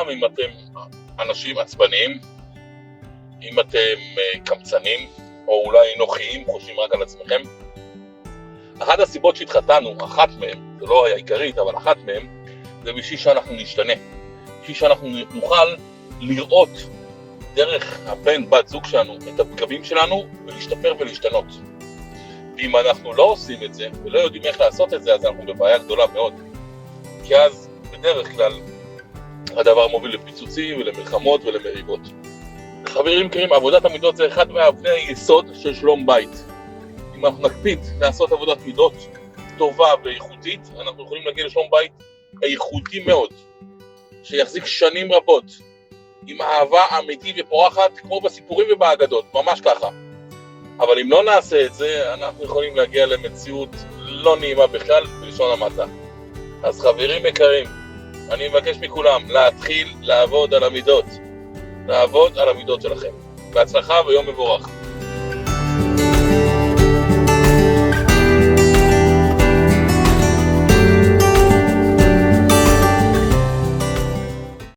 פעם אם אתם אנשים עצבניים, אם אתם קמצנים, או אולי נוחיים, חושבים רק על עצמכם. אחת הסיבות שהתחתנו, אחת מהם, זה לא היה עיקרית, אבל אחת מהם, זה בשביל שאנחנו נשתנה. בשביל שאנחנו נוכל לראות דרך הבן, בת זוג שלנו, את הפגמים שלנו, ולהשתפר ולהשתנות. ואם אנחנו לא עושים את זה, ולא יודעים איך לעשות את זה, אז אנחנו בבעיה גדולה מאוד. כי אז, בדרך כלל, הדבר מוביל לפיצוצים ולמלחמות ולמריבות. חברים יקרים, עבודת המידות זה אחד מאבני היסוד של שלום בית. אם אנחנו נקפיד לעשות עבודת מידות טובה ואיכותית, אנחנו יכולים להגיע לשלום בית איכותי מאוד, שיחזיק שנים רבות, עם אהבה אמיתית ופורחת, כמו בסיפורים ובאגדות, ממש ככה. אבל אם לא נעשה את זה, אנחנו יכולים להגיע למציאות לא נעימה בכלל, בלשון המעטה. אז חברים יקרים, אני מבקש מכולם להתחיל לעבוד על המידות. לעבוד על המידות שלכם. בהצלחה ויום מבורך.